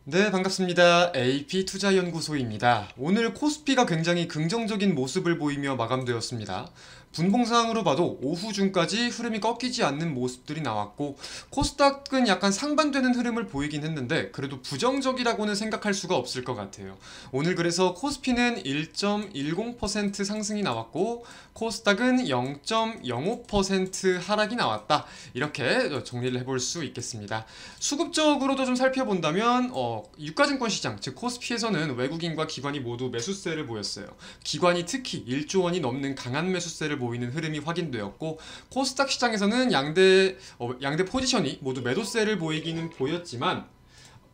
네, 반갑습니다. AP투자연구소입니다. 오늘 코스피가 굉장히 긍정적인 모습을 보이며 마감되었습니다. 분봉상으로 봐도 오후중까지 흐름이 꺾이지 않는 모습들이 나왔고 코스닥은 약간 상반되는 흐름을 보이긴 했는데 그래도 부정적이라고는 생각할 수가 없을 것 같아요. 오늘 그래서 코스피는 1.10% 상승이 나왔고 코스닥은 0.05% 하락이 나왔다. 이렇게 정리를 해볼 수 있겠습니다. 수급적으로도 좀 살펴본다면 유가증권 시장, 즉 코스피에서는 외국인과 기관이 모두 매수세를 보였어요. 기관이 특히 1조 원이 넘는 강한 매수세를 보이는 흐름이 확인되었고 코스닥 시장에서는 양대 포지션이 모두 매도세를 보이기는 보였지만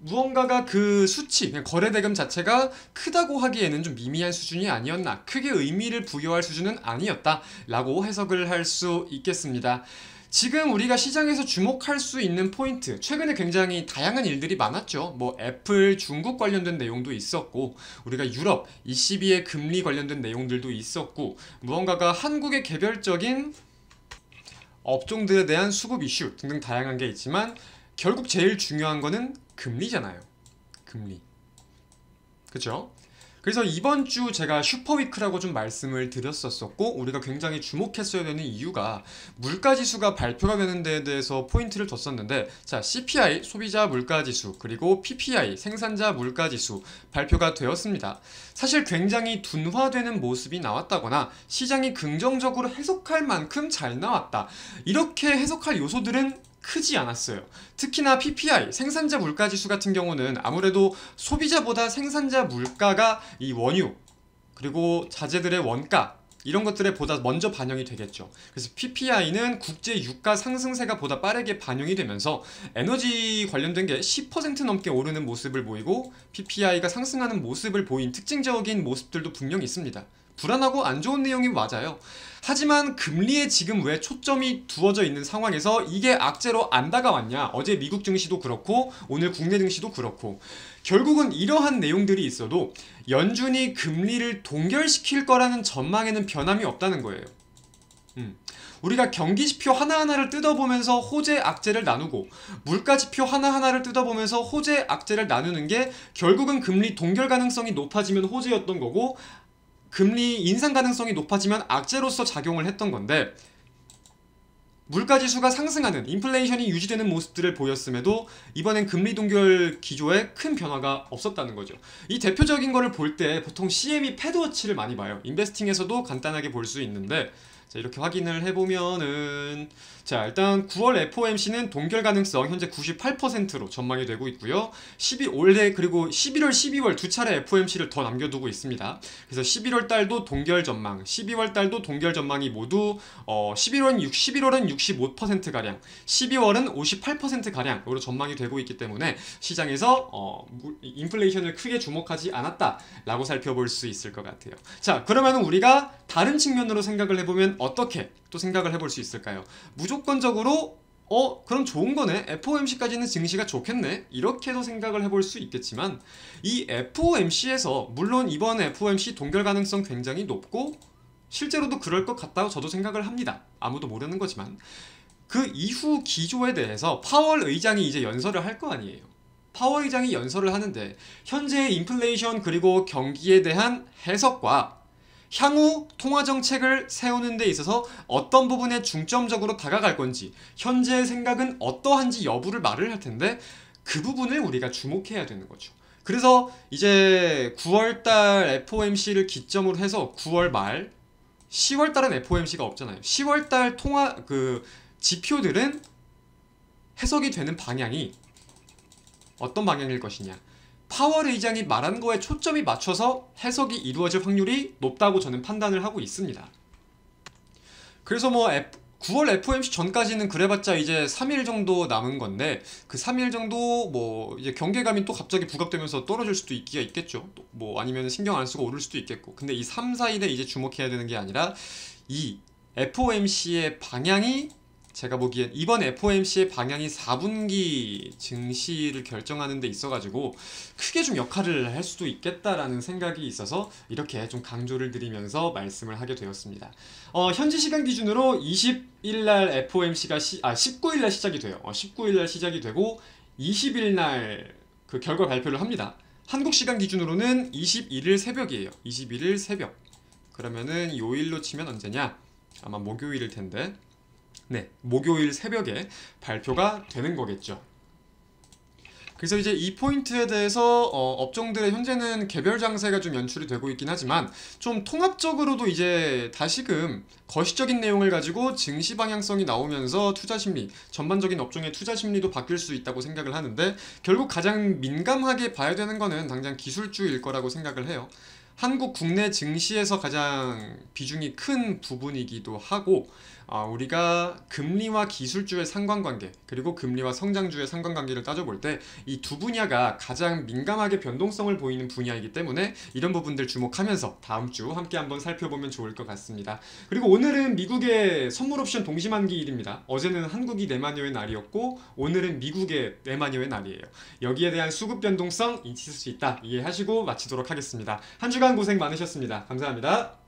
무언가가 그 수치, 거래 대금 자체가 크다고 하기에는 좀 미미한 수준이 아니었나, 크게 의미를 부여할 수준은 아니었다 라고 해석을 할 수 있겠습니다. 지금 우리가 시장에서 주목할 수 있는 포인트, 최근에 굉장히 다양한 일들이 많았죠. 뭐 애플, 중국 관련된 내용도 있었고 우리가 유럽, ECB의 금리 관련된 내용들도 있었고 무언가가 한국의 개별적인 업종들에 대한 수급 이슈 등등 다양한 게 있지만 결국 제일 중요한 거는 금리잖아요. 금리. 그쵸? 그래서 이번 주 제가 슈퍼위크라고 좀 말씀을 드렸었고 우리가 굉장히 주목했어야 되는 이유가 물가지수가 발표가 되는 데에 대해서 포인트를 뒀었는데 자, CPI 소비자 물가지수 그리고 PPI 생산자 물가지수 발표가 되었습니다. 사실 굉장히 둔화되는 모습이 나왔다거나 시장이 긍정적으로 해석할 만큼 잘 나왔다. 이렇게 해석할 요소들은 크지 않았어요. 특히나 PPI, 생산자 물가지수 같은 경우는 아무래도 소비자보다 생산자 물가가 이 원유, 그리고 자재들의 원가, 이런 것들에 보다 먼저 반영이 되겠죠. 그래서 PPI는 국제 유가 상승세가 보다 빠르게 반영이 되면서 에너지 관련된 게 10% 넘게 오르는 모습을 보이고 PPI가 상승하는 모습을 보인 특징적인 모습들도 분명히 있습니다. 불안하고 안 좋은 내용이 맞아요. 하지만 금리에 지금 왜 초점이 두어져 있는 상황에서 이게 악재로 안 다가왔냐. 어제 미국 증시도 그렇고 오늘 국내 증시도 그렇고 결국은 이러한 내용들이 있어도 연준이 금리를 동결시킬 거라는 전망에는 변함이 없다는 거예요. 우리가 경기지표 하나하나를 뜯어보면서 호재 악재를 나누고 물가지표 하나하나를 뜯어보면서 호재 악재를 나누는 게 결국은 금리 동결 가능성이 높아지면 호재였던 거고 금리 인상 가능성이 높아지면 악재로서 작용을 했던 건데 물가지수가 상승하는 인플레이션이 유지되는 모습들을 보였음에도 이번엔 금리 동결 기조에 큰 변화가 없었다는 거죠. 이 대표적인 거를 볼 때 보통 CME 패드워치를 많이 봐요. 인베스팅에서도 간단하게 볼 수 있는데 자, 이렇게 확인을 해보면은 자, 일단 9월 FOMC는 동결 가능성 현재 98%로 전망이 되고 있고요. 올해 그리고 11월, 12월 두 차례 FOMC를 더 남겨두고 있습니다. 그래서 11월 달도 동결 전망, 12월 달도 동결 전망이 모두 11월은 65%가량, 12월은 58%가량으로 전망이 되고 있기 때문에 시장에서 인플레이션을 크게 주목하지 않았다라고 살펴볼 수 있을 것 같아요. 자, 그러면 우리가 다른 측면으로 생각을 해보면 어떻게 또 생각을 해볼 수 있을까요? 무조건적으로 그럼 좋은 거네. FOMC까지는 증시가 좋겠네. 이렇게도 생각을 해볼 수 있겠지만 이 FOMC에서 물론 이번 FOMC 동결 가능성 굉장히 높고 실제로도 그럴 것 같다고 저도 생각을 합니다. 아무도 모르는 거지만 그 이후 기조에 대해서 파월 의장이 이제 연설을 할 거 아니에요. 파월 의장이 연설을 하는데 현재의 인플레이션 그리고 경기에 대한 해석과 향후 통화정책을 세우는 데 있어서 어떤 부분에 중점적으로 다가갈 건지 현재의 생각은 어떠한지 여부를 말을 할 텐데 그 부분을 우리가 주목해야 되는 거죠. 그래서 이제 9월달 FOMC를 기점으로 해서 9월 말 10월달은 FOMC가 없잖아요. 10월달 통화 지표들은 해석이 되는 방향이 어떤 방향일 것이냐, 파월 의장이 말한 거에 초점이 맞춰서 해석이 이루어질 확률이 높다고 저는 판단을 하고 있습니다. 그래서 9월 FOMC 전까지는 그래봤자 이제 3일 정도 남은 건데 그 3일 정도 이제 경계감이 또 갑자기 부각되면서 떨어질 수도 있겠죠. 아니면 신경 안 쓰고 오를 수도 있겠고. 근데 이 3, 4일에 이제 주목해야 되는 게 아니라 이 FOMC의 방향이 제가 보기엔 이번 FOMC의 방향이 4분기 증시를 결정하는 데 있어가지고 크게 좀 역할을 할 수도 있겠다라는 생각이 있어서 이렇게 좀 강조를 드리면서 말씀을 하게 되었습니다. 현지 시간 기준으로 20일날 FOMC가 19일날 시작이 돼요. 19일날 시작이 되고 20일날 그 결과 발표를 합니다. 한국 시간 기준으로는 21일 새벽이에요. 21일 새벽. 그러면은 요일로 치면 언제냐? 아마 목요일일 텐데. 네, 목요일 새벽에 발표가 되는 거겠죠. 그래서 이제 이 포인트에 대해서 업종들의 현재는 개별 장세가 좀 연출이 되고 있긴 하지만 좀 통합적으로도 이제 다시금 거시적인 내용을 가지고 증시 방향성이 나오면서 투자 심리, 전반적인 업종의 투자 심리도 바뀔 수 있다고 생각을 하는데 결국 가장 민감하게 봐야 되는 거는 당장 기술주일 거라고 생각을 해요. 한국 국내 증시에서 가장 비중이 큰 부분이기도 하고 우리가 금리와 기술주의 상관관계 그리고 금리와 성장주의 상관관계를 따져볼 때 이 두 분야가 가장 민감하게 변동성을 보이는 분야이기 때문에 이런 부분들 주목하면서 다음 주 함께 한번 살펴보면 좋을 것 같습니다. 그리고 오늘은 미국의 선물 옵션 동시만기일입니다. 어제는 한국이 내마녀의 날이었고 오늘은 미국의 내마녀의 날이에요. 여기에 대한 수급 변동성 있을 수 있다 이해하시고 마치도록 하겠습니다. 한 주간 고생 많으셨습니다. 감사합니다.